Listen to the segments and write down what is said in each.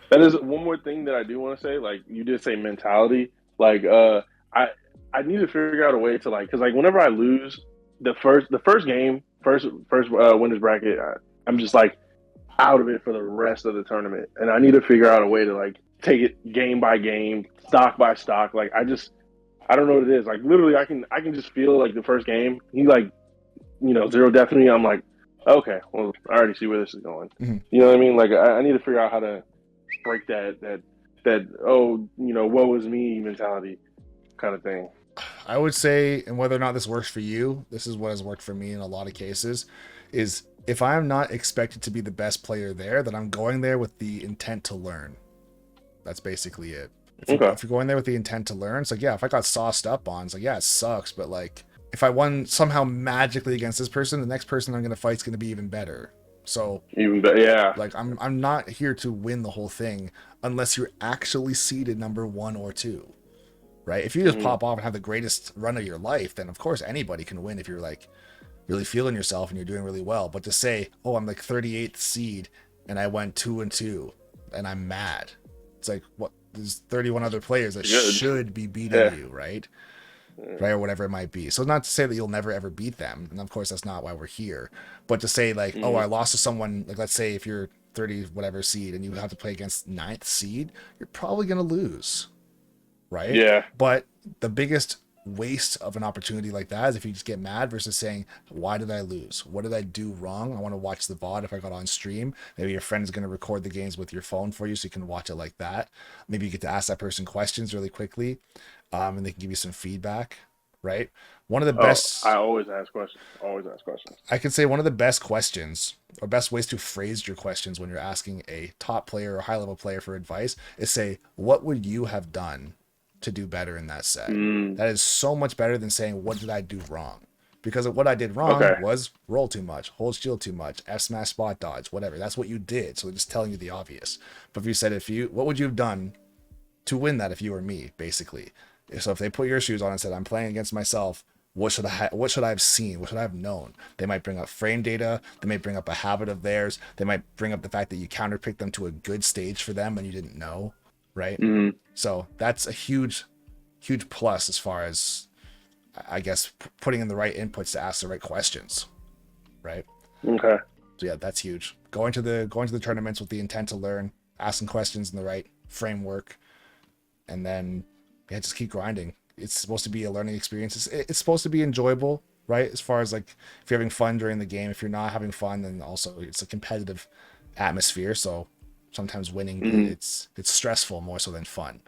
That is one more thing that I do want to say. Like you did say mentality. Like I I need to figure out a way to like because like whenever I lose the first game first winners bracket, I'm just like out of it for the rest of the tournament, and I need to figure out a way to like take it game by game, stock by stock. Like I don't know what it is. Like literally, I can just feel like the first game. He like zero definitely. I'm like, okay, well I already see where this is going. Mhm. You know what I mean? Like I need to figure out how to break that woe is me mentality kind of thing. I would say, and whether or not this works for you, this is what has worked for me in a lot of cases, is if I'm not expected to be the best player there, then I'm going there with the intent to learn. That's basically it. Okay. If you're going there with the intent to learn, it's like, yeah, if I got sauced up on, it's like, yeah, it sucks, but like if I won somehow magically against this person, the next person I'm gonna fight is gonna be even better. So Even better. Yeah. like I'm not here to win the whole thing unless you're actually seeded number one or two. Right? If you just Mm-hmm. pop off and have the greatest run of your life, then of course anybody can win if you're like really feeling yourself and you're doing really well. But to say, oh, I'm like 38th seed and I went 2-2 and I'm mad. It's like, what? There's 31 other players that Good. should be beating Yeah. you, right? Right, or whatever it might be. So not to say that you'll never ever beat them, and of course that's not why we're here. But to say like, oh, Mm-hmm. I lost to someone, like let's say if you're 30 whatever seed and you have to play against ninth seed, you're probably gonna lose, right? Yeah. But the biggest waste of an opportunity like that is if you just get mad versus saying, why did I lose? What did I do wrong? I want to watch the VOD if I got on stream. Maybe your friend is going to record the games with your phone for you so you can watch it like that. Maybe you get to ask that person questions really quickly, and they can give you some feedback, right? One of the Oh, I best, always ask questions. Always ask questions. I can say one of the best questions or best ways to phrase your questions when you're asking a top player or high level player for advice is say, what would you have done to do better in that set? Mm, That is so much better than saying, what did I do wrong? Because what I did wrong okay. was roll too much, hold shield too much, F smash spot dodge, whatever. That's what you did. So just telling you the obvious. But if you said, what would you have done to win that if you were me, basically? So if they put your shoes on and said, I'm playing against myself, what should I have seen? What should I have known? They might bring up frame data. They might bring up a habit of theirs. They might bring up the fact that you counterpicked them to a good stage for them and you didn't know, right? Mm, So that's a huge plus as far as I guess putting in the right inputs to ask the right questions, right? okay. So yeah, that's huge. Going to the tournaments with the intent to learn, asking questions in the right framework, and then yeah, just keep grinding. It's supposed to be a learning experience. It's supposed to be enjoyable, right? As far as like if you're having fun during the game. If you're not having fun, then also it's a competitive atmosphere. So sometimes winning Mm, it's stressful more so than fun,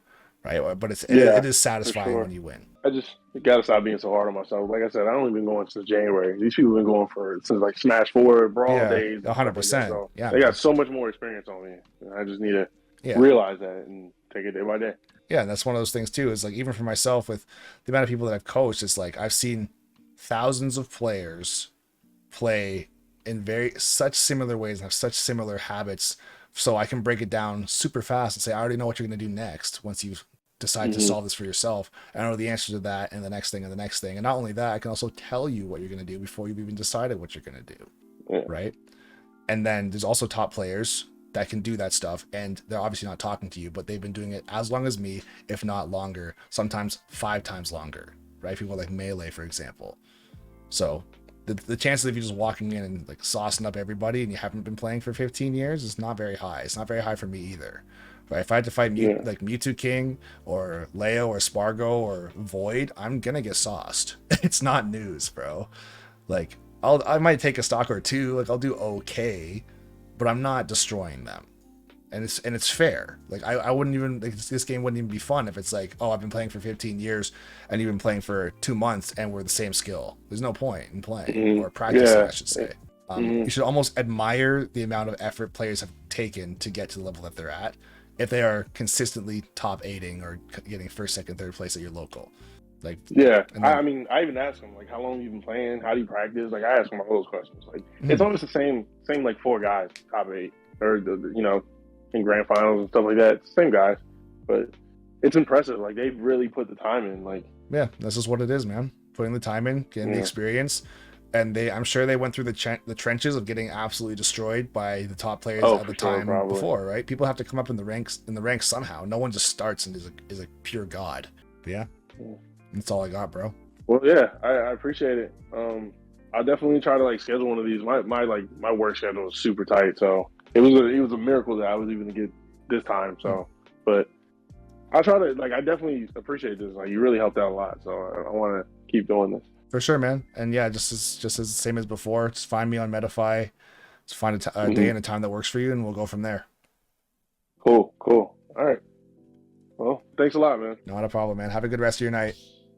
right? But yeah, it is for satisfying when sure. you win. I just gotta stop being so hard on myself. Like I said, I only been going since January. These people been going for since like Smash Four, Brawl Yeah, days, and stuff like that. 100%. So Yeah, they got man. so much more experience on me. And I just need to Yeah. realize that and take it day by day. Yeah, and that's one of those things too. Is like even for myself with the amount of people that I've coached, it's like I've seen thousands of players play in very such similar ways and have such similar habits. So I can break it down super fast and say, I already know what you're gonna do next once you decide to Hmm. solve this for yourself. I know the answer to that and the next thing and the next thing. And not only that, I can also tell you what you're gonna do before you've even decided what you're gonna do. Yeah. Right. And then there's also top players that can do that stuff, and they're obviously not talking to you, but they've been doing it as long as me, if not longer, sometimes 5 times longer, right? People like Melee, for example. So the chances of you just walking in and like saucing up everybody and you haven't been playing for 15 years is not very high. It's not very high for me either. Right? If I had to fight Yeah. like Mewtwo King or Leo or Spargo or Void, I'm gonna get sauced. It's not news, bro. Like I might take a stock or two, like I'll do okay, but I'm not destroying them. And it's fair. Like I wouldn't even like, this game wouldn't even be fun if it's like, oh, I've been playing for 15 years and you've been playing for 2 months and we're the same skill. There's no point in playing Hmm. or practicing, Yeah. I should say. Hmm. You should almost admire the amount of effort players have taken to get to the level that they're at if they are consistently top eighting or getting first, second, third place at your local. Like, Yeah, and I then, mean, I even ask them like, how long you been playing? How do you practice? Like, I ask them all those questions. Like, it's mhm, always the same like four guys, top eight, or in grand finals and stuff like that. It's the same guys, but it's impressive. Like, they've really put the time in. Like, yeah, this is what it is, man. Putting the time in, getting the yeah, experience, And I'm sure they went through the trenches of getting absolutely destroyed by the top players Oh, at the for sure, time probably. before, right? People have to come up in the ranks somehow. No one just starts and is a pure god. But yeah, that's all I got, bro. Well, yeah, I appreciate it. I'll definitely try to like schedule one of these. My work schedule is super tight, so it was a miracle that I was even to get this time. So, but I'll try to like. I definitely appreciate this. Like, you really helped out a lot. So I want to keep doing this. For sure, man. And yeah, just as the same as before. Just find me on Medify. Just find a day and a time that works for you, and we'll go from there. Cool. All right. Well, thanks a lot, man. Not a problem, man. Have a good rest of your night.